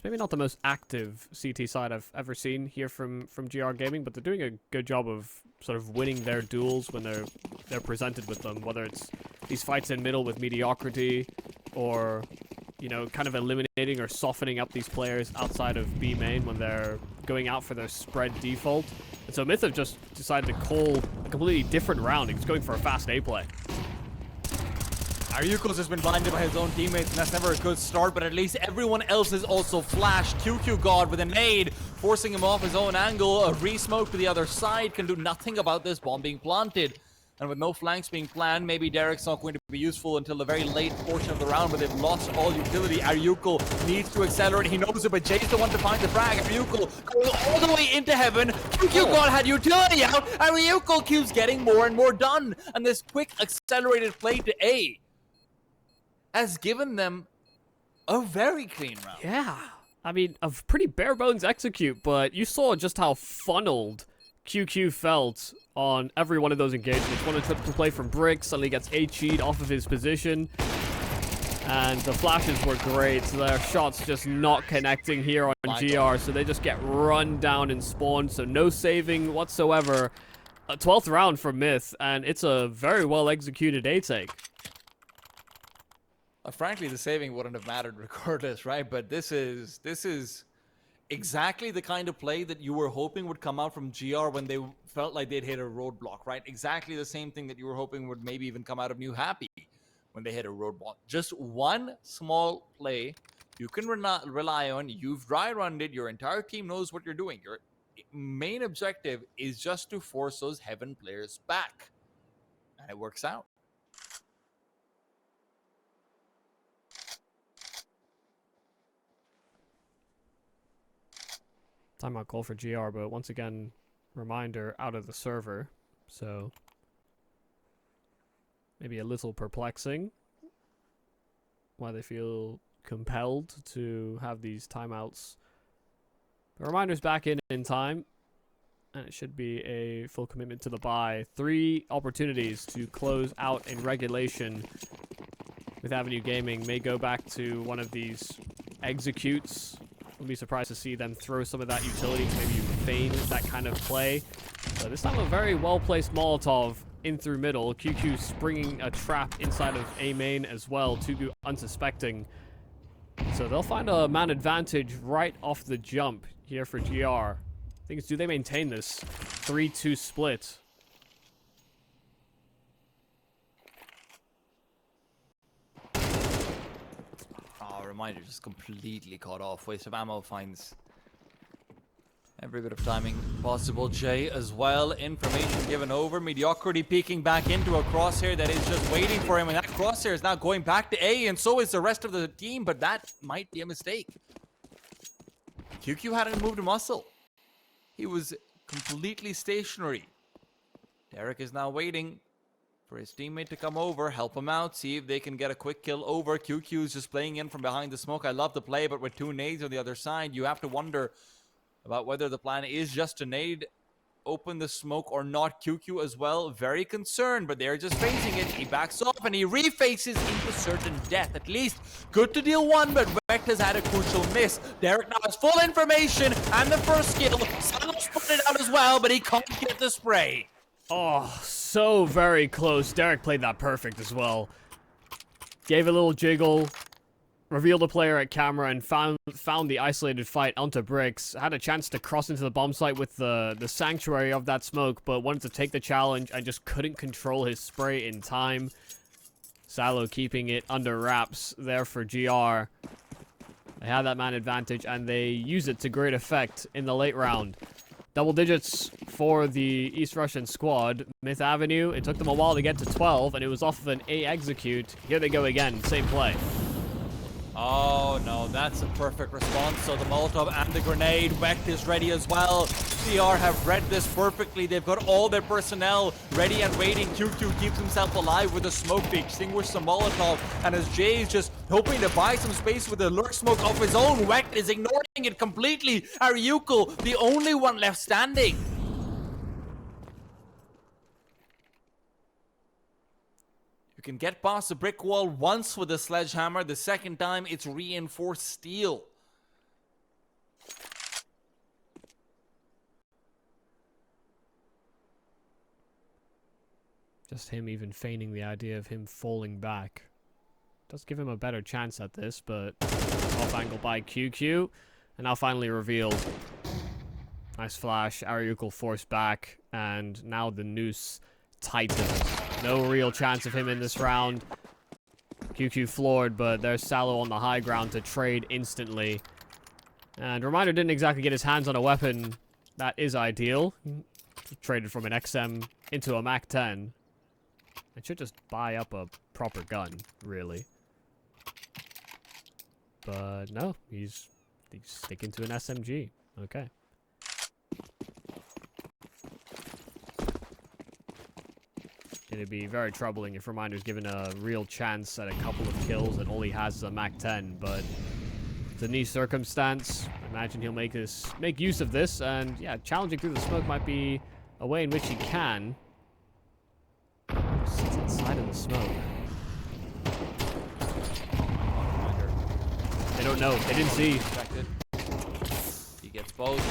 Speaker 1: Maybe not the most active CT side I've ever seen here from GR Gaming, but they're doing a good job of sort of winning their duels when they're presented with them, whether it's these fights in middle with Mediocrity or, you know, kind of eliminating or softening up these players outside of B main when they're going out for their spread default. And so Myth have just decided to call a completely different round. He's going for a fast A play.
Speaker 2: Ariukul's just been blinded by his own teammates, and that's never a good start, but at least everyone else is also flashed. qqGOD with a nade, forcing him off his own angle. A re-smoke to the other side can do nothing about this bomb being planted. And with no flanks being planned, maybe Derek's not going to be useful until the very late portion of the round, but they've lost all utility. Ariukul needs to accelerate. He knows it, but Jay's the one to find the frag. Ariukul going all the way into heaven. qqGOD had utility out. Ariukul keeps getting more and more done. And this quick accelerated play to A has given them a very clean round.
Speaker 1: Yeah. I mean, a pretty bare bones execute, but you saw just how funneled qqGOD felt on every one of those engagements. One attempt to play from Brick, suddenly gets HE'd off of his position. And the flashes were great. Their shots just not connecting here on GR, so they just get run down and spawned, so no saving whatsoever. A 12th round for Myth, and it's a very well executed A-take.
Speaker 2: Frankly, the saving wouldn't have mattered regardless, right? But this is exactly the kind of play that you were hoping would come out from GR when they felt like they'd hit a roadblock, right? Exactly the same thing that you were hoping would maybe even come out of New Happy when they hit a roadblock. Just one small play you can rely on. You've dry runned it. Your entire team knows what you're doing. Your main objective is just to force those Heaven players back. And it works out.
Speaker 1: Timeout call for GR, but once again, reminder out of the server, so maybe a little perplexing why they feel compelled to have these timeouts. The reminder's back in time, and it should be a full commitment to the buy. 3 opportunities to close out in regulation with Avenue Gaming. May go back to one of these executes. Wouldn't be surprised to see them throw some of that utility to maybe feign that kind of play. But this time a very well-placed Molotov in through middle. qqGOD springing a trap inside of A main as well. Tugu unsuspecting. So they'll find a man advantage right off the jump here for GR. Thing is, do they maintain this 3-2 split?
Speaker 2: Reminder just completely caught off. Waste of ammo finds every bit of timing possible. Jay as well. Information given over. Mediocrity peeking back into a crosshair that is just waiting for him. And that crosshair is now going back to A, and so is the rest of the team. But that might be a mistake. qqGOD hadn't moved a muscle. He was completely stationary. Derek is now waiting for his teammate to come over, help him out, see if they can get a quick kill over. qqGOD is just playing in from behind the smoke. I love the play, but with 2 nades on the other side, you have to wonder about whether the plan is just to nade open the smoke or not. qqGOD as well, very concerned, but they're just facing it. He backs off and he refaces into certain death. At least good to deal 1, but Vect has had a crucial miss. Derek now has full information and the first kill. Salos put it out as well, but he can't get the spray.
Speaker 1: Oh, so very close. Derek played that perfect as well. Gave a little jiggle, revealed the player at camera, and found the isolated fight onto Bricks. Had a chance to cross into the bomb site with the sanctuary of that smoke, but wanted to take the challenge and just couldn't control his spray in time. Salo keeping it under wraps there for GR. They had that man advantage, and they use it to great effect in the late round. Double digits for the East Russian squad. Myth Avenue, it took them a while to get to 12, and it was off of an A execute. Here they go again, same play.
Speaker 2: Oh no, that's a perfect response. So the Molotov and the grenade. Vect is ready as well. CR have read this perfectly. They've got all their personnel ready and waiting. qqGOD keeps himself alive with a smoke to extinguish the Molotov. And as Jay is just hoping to buy some space with a lurk smoke of his own, Vect is ignoring it completely. Ariukul, the only one left standing. Can get past the brick wall once with a sledgehammer. The second time, it's reinforced steel.
Speaker 1: Just him even feigning the idea of him falling back. Does give him a better chance at this, but off angle by qqGOD. And now finally revealed. Nice flash. Ariukul forced back. And now the noose tightens. No real chance of him in this round. qqGOD floored, but there's Salo on the high ground to trade instantly. And Reminder didn't exactly get his hands on a weapon that is ideal. Traded from an XM into a MAC-10. I should just buy up a proper gun, really. But no, he's sticking to an SMG. Okay. It'd be very troubling if Reminder's given a real chance at a couple of kills and all he has is a MAC-10, but it's a niche circumstance. I imagine he'll make use of this, and yeah, challenging through the smoke might be a way in which he can. Sits inside of the smoke. They don't know. They didn't see.
Speaker 2: He gets both.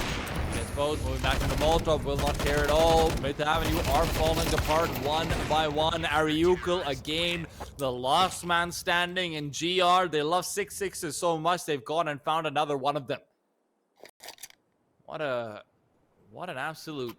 Speaker 2: Moving back into Molotov. Will not care at all. Mid Avenue are falling apart one by one. Ariukul again, the last man standing in GR. They love 6-6s so much they've gone and found another one of them. What an absolute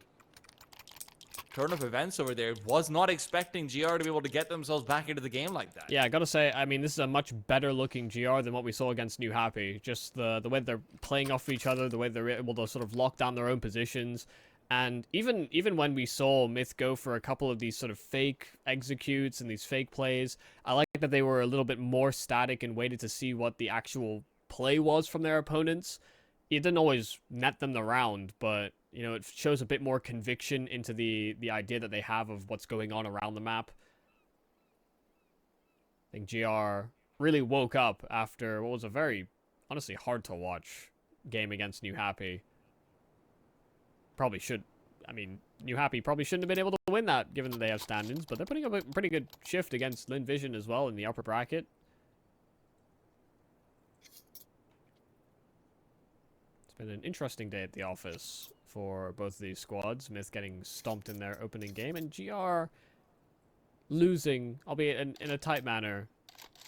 Speaker 2: turn of events over there. Was not expecting GR to be able to get themselves back into the game like that.
Speaker 1: Yeah, I gotta say, I mean, this is a much better looking GR than what we saw against New Happy. Just the way they're playing off each other, the way they're able to sort of lock down their own positions. And even when we saw Myth go for a couple of these sort of fake executes and these fake plays, I like that they were a little bit more static and waited to see what the actual play was from their opponents. It didn't always net them the round, but you know, it shows a bit more conviction into the idea that they have of what's going on around the map. I think GR really woke up after what was a very, honestly, hard to watch game against New Happy. New Happy probably shouldn't have been able to win that, given that they have stand-ins, but they're putting up a pretty good shift against Lin Vision as well in the upper bracket. It's been an interesting day at the office for both of these squads. Myth getting stomped in their opening game, and GR losing, albeit in a tight manner,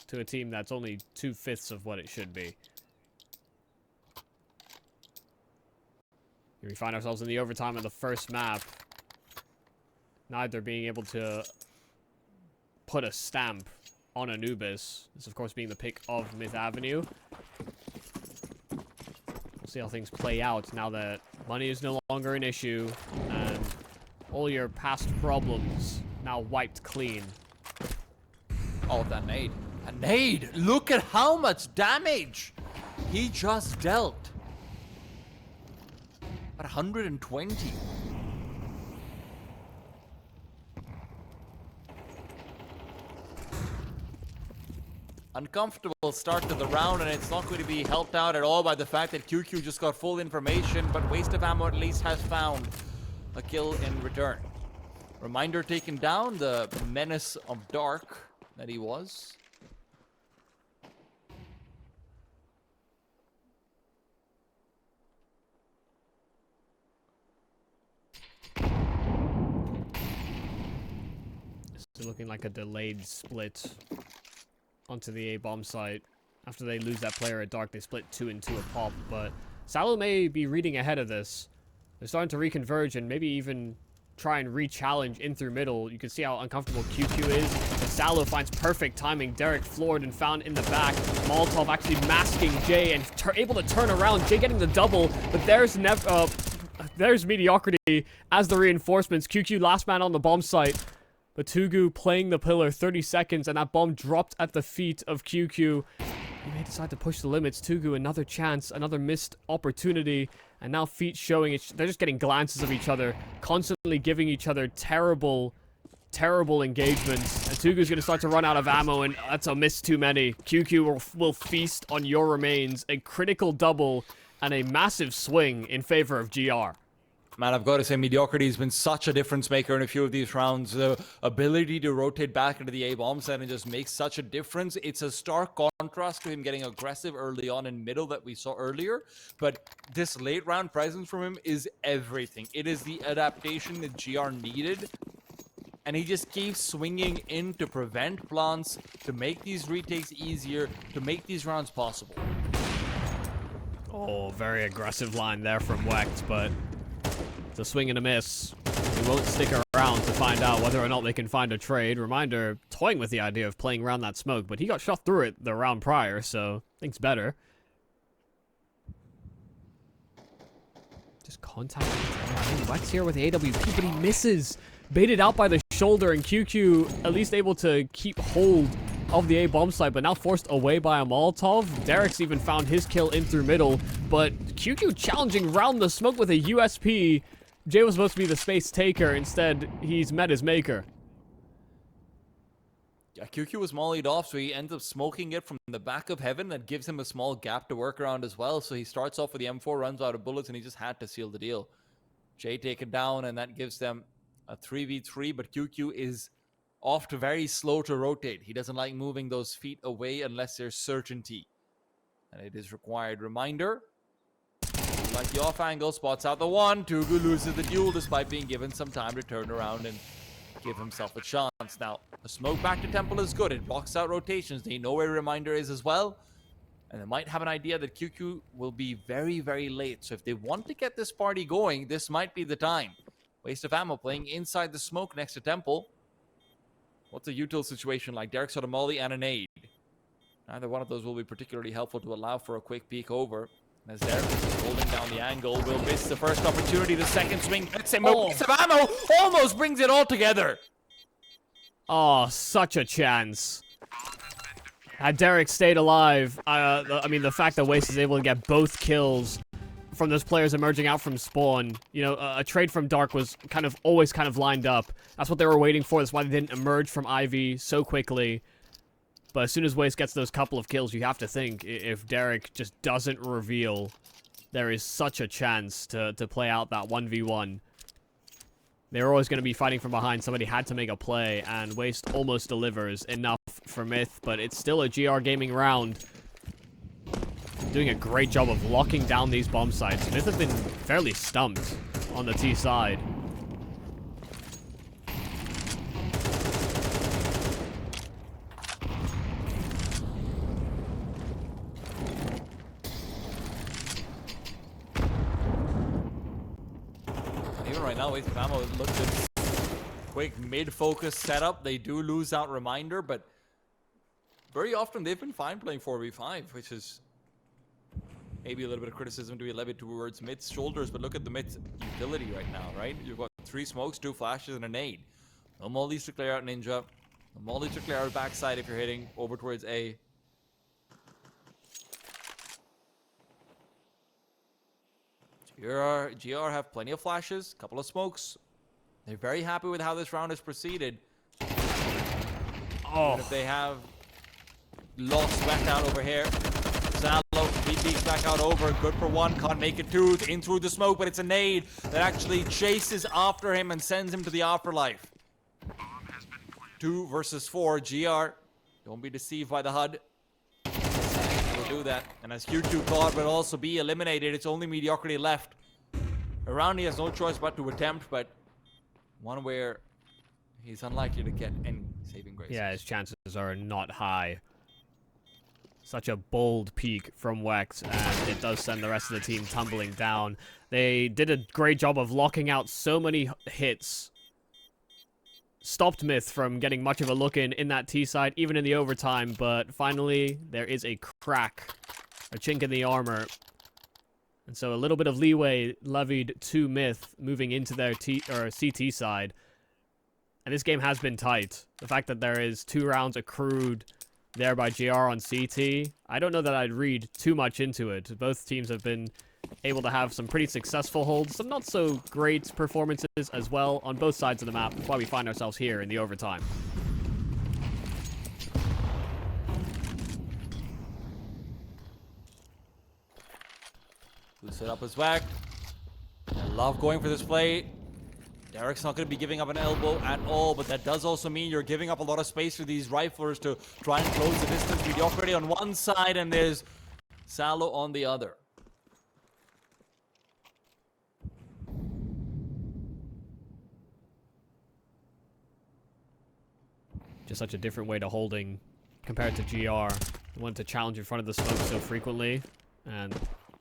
Speaker 1: to a team that's only 2/5 of what it should be. Here we find ourselves in the overtime of the first map. Neither being able to put a stamp on Anubis. This, of course, being the pick of Myth Avenue. We'll see how things play out now that money is no longer an issue, and all your past problems now wiped clean.
Speaker 2: Oh, that nade. A nade! Look at how much damage he just dealt. At 120. Uncomfortable start to the round, and it's not going to be helped out at all by the fact that qqGOD just got full information, but Waste of Ammo at least has found a kill in return. Reminder taken down, the menace of dark that he was.
Speaker 1: It's looking like a delayed split onto the A bomb site. After they lose that player at dark, they split 2 and 2 a pop, but Salo may be reading ahead of this. They're starting to reconverge and maybe even try and re-challenge in through middle. You can see how uncomfortable qqGOD is. And Salo finds perfect timing. Derek floored and found in the back. Molotov actually masking Jay and able to turn around. Jay getting the double, but there's mediocrity as the reinforcements. qqGOD last man on the bomb site. But Tugu playing the pillar, 30 seconds, and that bomb dropped at the feet of qqGOD. He may decide to push the limits. Tugu, another chance, another missed opportunity, and now feet showing it. They're just getting glances of each other, constantly giving each other terrible engagements. And Tugu's going to start to run out of ammo, and that's a miss too many. qqGOD will feast on your remains. A critical double and a massive swing in favor of GR.
Speaker 2: Man, I've got to say, mediocrity has been such a difference maker in a few of these rounds. The ability to rotate back into the A-bomb set and just make such a difference. It's a stark contrast to him getting aggressive early on in middle that we saw earlier. But this late round presence from him is everything. It is the adaptation that GR needed. And he just keeps swinging in to prevent plants, to make these retakes easier, to make these rounds possible.
Speaker 1: Oh, very aggressive line there from Wecht, but it's a swing and a miss. We won't stick around to find out whether or not they can find a trade. Reminder, toying with the idea of playing around that smoke, but he got shot through it the round prior, so I think it's better. Just contacting Wecht's here with the AWP, but he misses. Baited out by the shoulder, and qqGOD at least able to keep hold of the A bomb site, but now forced away by a Molotov. Derek's even found his kill in through middle, but qqGOD challenging round the smoke with a USP. Jay was supposed to be the space taker. Instead, he's met his maker.
Speaker 2: Yeah, qqGOD was mollied off, so he ends up smoking it from the back of heaven. That gives him a small gap to work around as well. So he starts off with the M4, runs out of bullets, and he just had to seal the deal. Jay taken down, and that gives them a 3v3, but qqGOD is oft very slow to rotate. He doesn't like moving those feet away unless there's certainty. And it is required. Reminder, like the off angle, spots out the one. Tugu loses the duel despite being given some time to turn around and give himself a chance. Now, the smoke back to Temple is good. It blocks out rotations. They know where Reminder is as well. And they might have an idea that qqGOD will be very, very late. So if they want to get this party going, this might be the time. Waste of ammo playing inside the smoke next to Temple. What's a util situation like? Derek's got a molly and a nade. Neither one of those will be particularly helpful to allow for a quick peek over. As Derek is holding down the angle, will miss the first opportunity. The second swing gets him a piece of ammo. Almost brings it all together.
Speaker 1: Oh, such a chance. Had Derek stayed alive, I mean, the fact that Waste is able to get both kills from those players emerging out from spawn, you know, a trade from Dark was always lined up. That's what they were waiting for. That's why they didn't emerge from Ivy so quickly. But as soon as Waste gets those couple of kills, you have to think if Derek just doesn't reveal, there is such a chance to play out that 1v1. They were always going to be fighting from behind. Somebody had to make a play, and Waste almost delivers enough for Myth, but it's still a GR gaming round. Doing a great job of locking down these bomb sites. Myth have been fairly stumped on the T side.
Speaker 2: Even right now, Waste of ammo looks at quick mid-focus setup. They do lose out Reminder, but very often they've been fine playing 4v5, which is maybe a little bit of criticism to be levied towards Myth's shoulders, but look at the Myth's utility right now, right? You've got 3 smokes, 2 flashes, and a nade. No mollies to clear out Ninja. No mollies to clear out backside if you're hitting over towards A. GR have plenty of flashes, couple of smokes. They're very happy with how this round has proceeded.
Speaker 1: Oh.
Speaker 2: But if they have lost sweat out over here, Zalo, he peeks back out over. Good for 1, can't make it 2. In through the smoke, but it's a nade that actually chases after him and sends him to the afterlife. 2 versus 4. GR, don't be deceived by the HUD. We'll do that. And as qqGOD will also be eliminated, it's only mediocrity left. Around he has no choice but to attempt, but one where he's unlikely to get any saving grace.
Speaker 1: Yeah, his chances are not high. Such a bold peak from Wex, and it does send the rest of the team tumbling down. They did a great job of locking out so many hits. Stopped Myth from getting much of a look in that T side, even in the overtime, but finally there is a crack, a chink in the armor. And so a little bit of leeway levied to Myth moving into their CT side. And this game has been tight. The fact that there is 2 rounds accrued there by GR on CT, I don't know that I'd read too much into it. Both teams have been able to have some pretty successful holds, some not so great performances as well on both sides of the map. That's why we find ourselves here in the overtime.
Speaker 2: Good set up as Wack. I love going for this play. Derek's not going to be giving up an elbow at all, but that does also mean you're giving up a lot of space for these riflers to try and close the distance. Mediocrity on one side, and there's Salo on the other.
Speaker 1: Just such a different way to holding compared to GR. They wanted to challenge in front of the smoke so frequently, and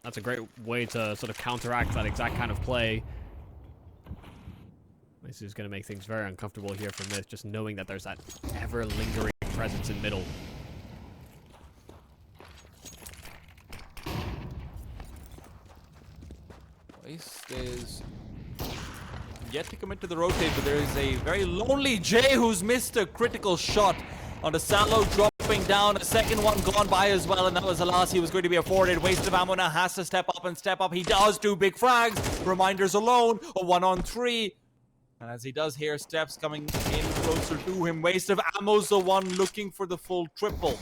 Speaker 1: that's a great way to sort of counteract that exact kind of play. This is going to make things very uncomfortable here for Myth, just knowing that there's that ever-lingering presence in middle.
Speaker 2: Waste is yet to commit to the rotate, but there is a very lonely Jay who's missed a critical shot on the Salo, dropping down. A second one gone by as well, and that was the last he was going to be afforded. Waste of ammo now, has to step up and step up. He does, 2 big frags. Reminders alone, a 1-on-3. And as he does hear steps coming in closer to him, Waste of ammo's the one looking for the full triple.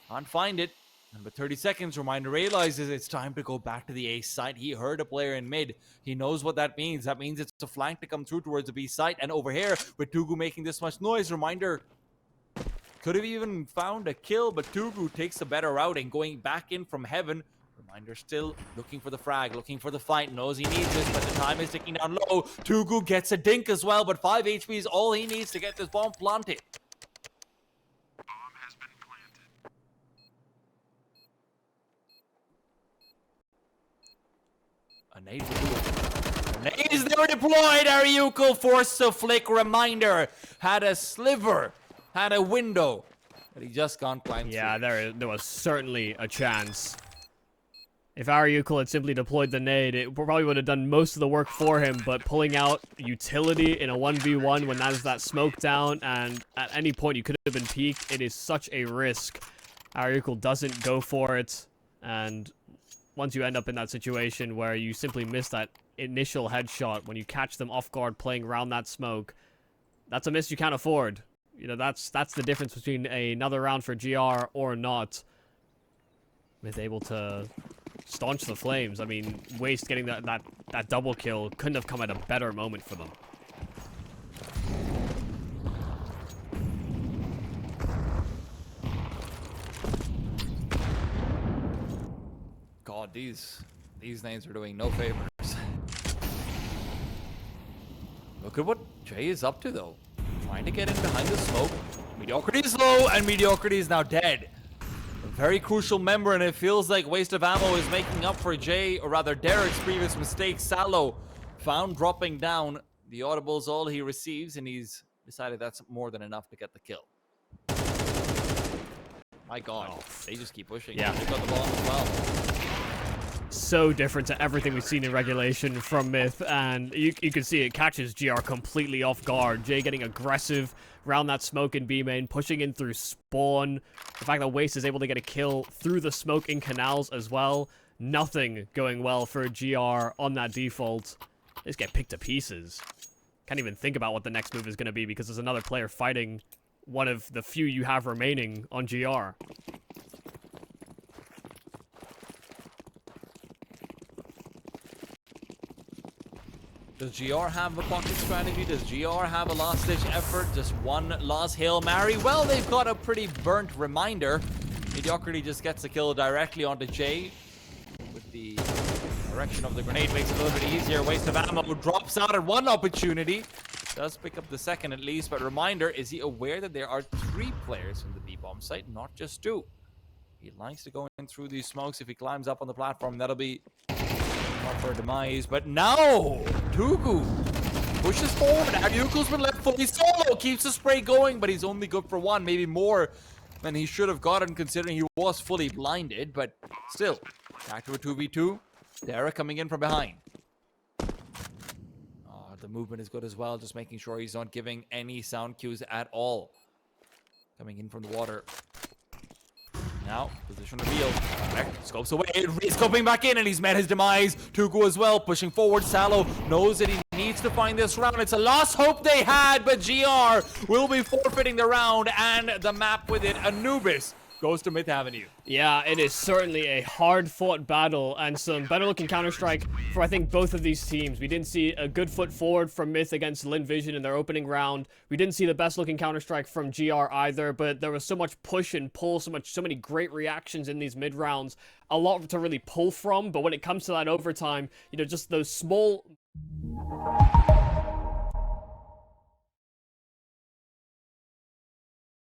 Speaker 2: Can't find it. And with 30 seconds, Reminder realizes it's time to go back to the A site. He heard a player in mid. He knows what that means. That means it's a flank to come through towards the B site. And over here, with Tugu making this much noise, Reminder could have even found a kill, but Tugu takes a better route and going back in from heaven. Reminder still looking for the frag, looking for the fight, knows he needs this, but the time is ticking down low. Tugu gets a dink as well, but 5 HP is all he needs to get this bomb planted. A nade will do it. A nade is never deployed. Ariuko forced to flick. Reminder had a sliver, had a window, but he just can't climb through.
Speaker 1: Yeah, there was certainly a chance. If Ariuko had simply deployed the nade, it probably would have done most of the work for him, but pulling out utility in a 1v1 when that is that smoke down, and at any point you could have been peeked, it is such a risk. Ariuko doesn't go for it, and once you end up in that situation where you simply miss that initial headshot, when you catch them off guard playing around that smoke, that's a miss you can't afford. You know, that's the difference between another round for GR or not. With able to staunch the flames. I mean, Waste getting that double kill couldn't have come at a better moment for them.
Speaker 2: God, these names are doing no favors. Look at what Jay is up to, though. Trying to get in behind the smoke. Mediocrity is low, and Mediocrity is now dead. A very crucial member, and it feels like Waste of Ammo is making up for Jay, or rather Derek's previous mistake. Salo found dropping down. The audible's all he receives, and he's decided that's more than enough to get the kill. My God, they just keep pushing.
Speaker 1: Yeah.
Speaker 2: They've got the bomb as well.
Speaker 1: So different to everything we've seen in regulation from Myth, and you can see it catches GR completely off guard. Jay getting aggressive around that smoke in B main, pushing in through spawn. The fact that Waste is able to get a kill through the smoke in canals as well. Nothing going well for GR on that default. They just get picked to pieces. Can't even think about what the next move is going to be because there's another player fighting one of the few you have remaining on GR.
Speaker 2: Does GR have a pocket strategy? Does GR have a last-ditch effort? Just one last Hail Mary? Well, they've got a pretty burnt Reminder. Mediocrity just gets the kill directly onto Jay. With the direction of the grenade makes it a little bit easier. Waste of ammo drops out at one opportunity. Does pick up the second at least, but Reminder, is he aware that there are 3 players from the B-bomb site, not just 2? He likes to go in through these smokes. If he climbs up on the platform, that'll be not for a demise, but now Tugu pushes forward. Ariuko's been left fully solo, keeps the spray going, but he's only good for 1, maybe more than he should have gotten considering he was fully blinded, but still, back to a 2v2. Derek coming in from behind. The movement is good as well, just making sure he's not giving any sound cues at all. Coming in from the water. Now, position revealed. Scopes away, re-scoping back in, and he's met his demise. Tugu as well, pushing forward. Salo knows that he needs to find this round. It's a last hope they had, but GR will be forfeiting the round, and the map with it. Anubis goes to Myth Avenue.
Speaker 1: Yeah, it is certainly a hard-fought battle and some better-looking Counter-Strike for, I think, both of these teams. We didn't see a good foot forward from Myth against Lin Vision in their opening round. We didn't see the best-looking Counter-Strike from GR either, but there was so much push and pull, so many great reactions in these mid-rounds. A lot to really pull from, but when it comes to that overtime, you know, just those small